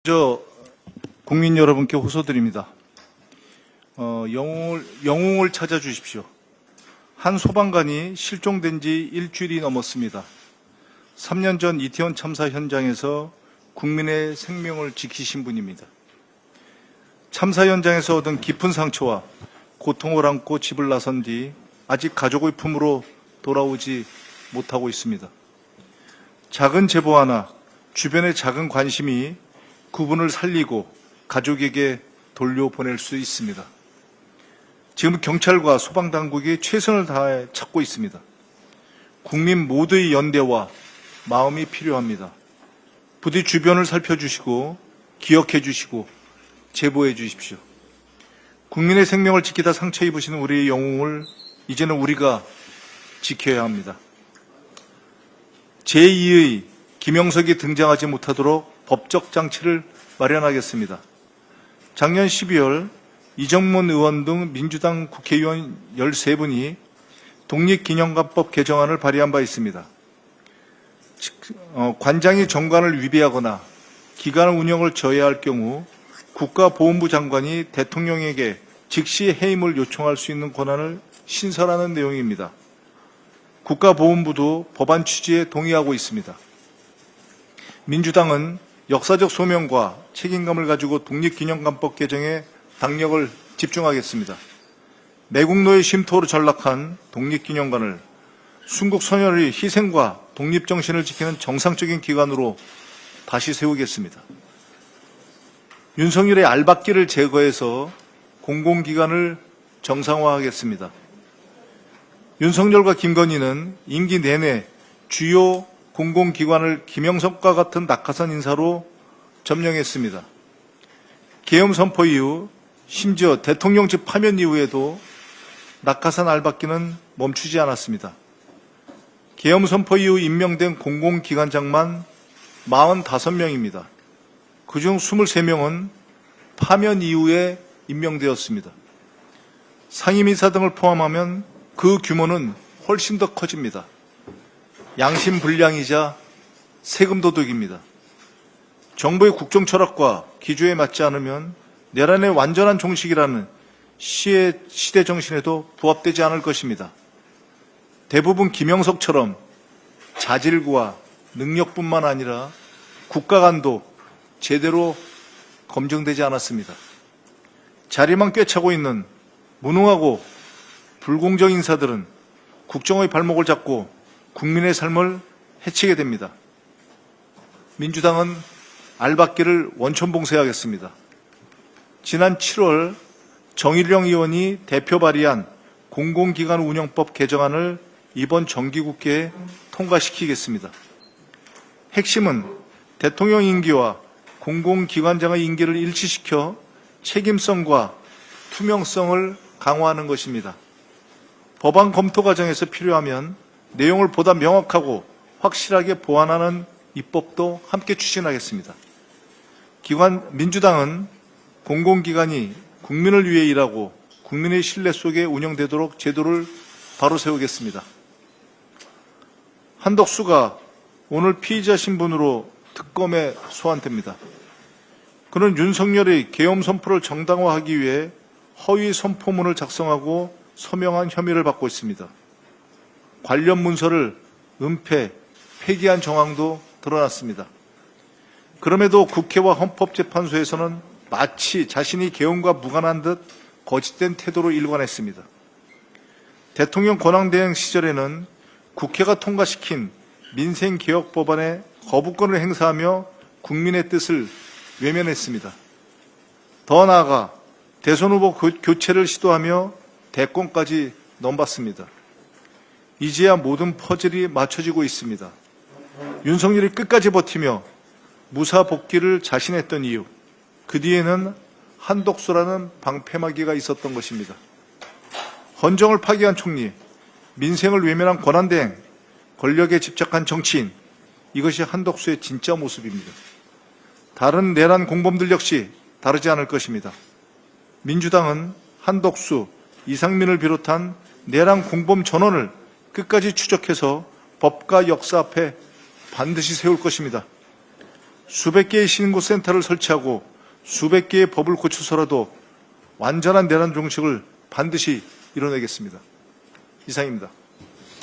먼저 국민 여러분께 호소드립니다. 영웅을 찾아주십시오. 한 소방관이 실종된 지 일주일이 넘었습니다. 3년 전 이태원 참사 현장에서 국민의 생명을 지키신 분입니다. 참사 현장에서 얻은 깊은 상처와 고통을 안고 집을 나선 뒤 아직 가족의 품으로 돌아오지 못하고 있습니다. 작은 제보 하나, 주변의 작은 관심이 그분을 살리고 가족에게 돌려보낼 수 있습니다. 지금 경찰과 소방당국이 최선을 다해 찾고 있습니다. 국민 모두의 연대와 마음이 필요합니다. 부디 주변을 살펴주시고 기억해 주시고 제보해 주십시오. 국민의 생명을 지키다 상처 입으신 우리의 영웅을 이제는 우리가 지켜야 합니다. 제2의 김영석이 등장하지 못하도록 법적 장치를 마련하겠습니다. 작년 12월 이정문 의원 등 민주당 국회의원 13분이 독립기념관법 개정안을 발의한 바 있습니다. 관장이 정관을 위배하거나 기관 운영을 저해할 경우 국가보훈부 장관이 대통령에게 즉시 해임을 요청할 수 있는 권한을 신설하는 내용입니다. 국가보훈부도 법안 취지에 동의하고 있습니다. 민주당은 역사적 소명과 책임감을 가지고 독립기념관법 개정에 당력을 집중하겠습니다. 매국노의 쉼터로 전락한 독립기념관을 순국선열의 희생과 독립정신을 지키는 정상적인 기관으로 다시 세우겠습니다. 윤석열의 알박기를 제거해서 공공기관을 정상화하겠습니다. 윤석열과 김건희는 임기 내내 주요 공공기관을 김영석과 같은 낙하산 인사로 점령했습니다. 계엄 선포 이후 심지어 대통령직 파면 이후에도 낙하산 알박기는 멈추지 않았습니다. 계엄 선포 이후 임명된 공공기관장만 45명입니다. 그중 23명은 파면 이후에 임명되었습니다. 상임이사 등을 포함하면 그 규모는 훨씬 더 커집니다. 양심불량이자 세금 도둑입니다. 정부의 국정 철학과 기조에 맞지 않으면 내란의 완전한 종식이라는 시대 정신에도 부합되지 않을 것입니다. 대부분 김영석처럼 자질과 능력뿐만 아니라 국가관도 제대로 검증되지 않았습니다. 자리만 꿰차고 있는 무능하고 불공정 인사들은 국정의 발목을 잡고 국민의 삶을 해치게 됩니다. 민주당은 알박기를 원천봉쇄하겠습니다. 지난 7월 정일영 의원이 대표 발의한 공공기관 운영법 개정안을 이번 정기국회에 통과시키겠습니다. 핵심은 대통령 임기와 공공기관장의 임기를 일치시켜 책임성과 투명성을 강화하는 것입니다. 법안 검토 과정에서 필요하면 내용을 보다 명확하고 확실하게 보완하는 입법도 함께 추진하겠습니다. 민주당은 공공기관이 국민을 위해 일하고 국민의 신뢰 속에 운영되도록 제도를 바로 세우겠습니다. 한덕수가 오늘 피의자 신분으로 특검에 소환됩니다. 그는 윤석열의 계엄 선포를 정당화하기 위해 허위 선포문을 작성하고 서명한 혐의를 받고 있습니다. 관련 문서를 은폐, 폐기한 정황도 드러났습니다. 그럼에도 국회와 헌법재판소에서는 마치 자신이 계엄과 무관한 듯 거짓된 태도로 일관했습니다. 대통령 권한대행 시절에는 국회가 통과시킨 민생개혁 법안에 거부권을 행사하며 국민의 뜻을 외면했습니다. 더 나아가 대선 후보 교체를 시도하며 대권까지 넘봤습니다. 이제야 모든 퍼즐이 맞춰지고 있습니다. 윤석열이 끝까지 버티며 무사 복귀를 자신했던 이유, 그 뒤에는 한독수라는 방패막이가 있었던 것입니다. 헌정을 파기한 총리, 민생을 외면한 권한대행, 권력에 집착한 정치인, 이것이 한독수의 진짜 모습입니다. 다른 내란 공범들 역시 다르지 않을 것입니다. 민주당은 한독수, 이상민을 비롯한 내란 공범 전원을 끝까지 추적해서 법과 역사 앞에 반드시 세울 것입니다. 수백 개의 신고센터를 설치하고 수백 개의 법을 고쳐서라도 완전한 내란 종식을 반드시 이뤄내겠습니다. 이상입니다.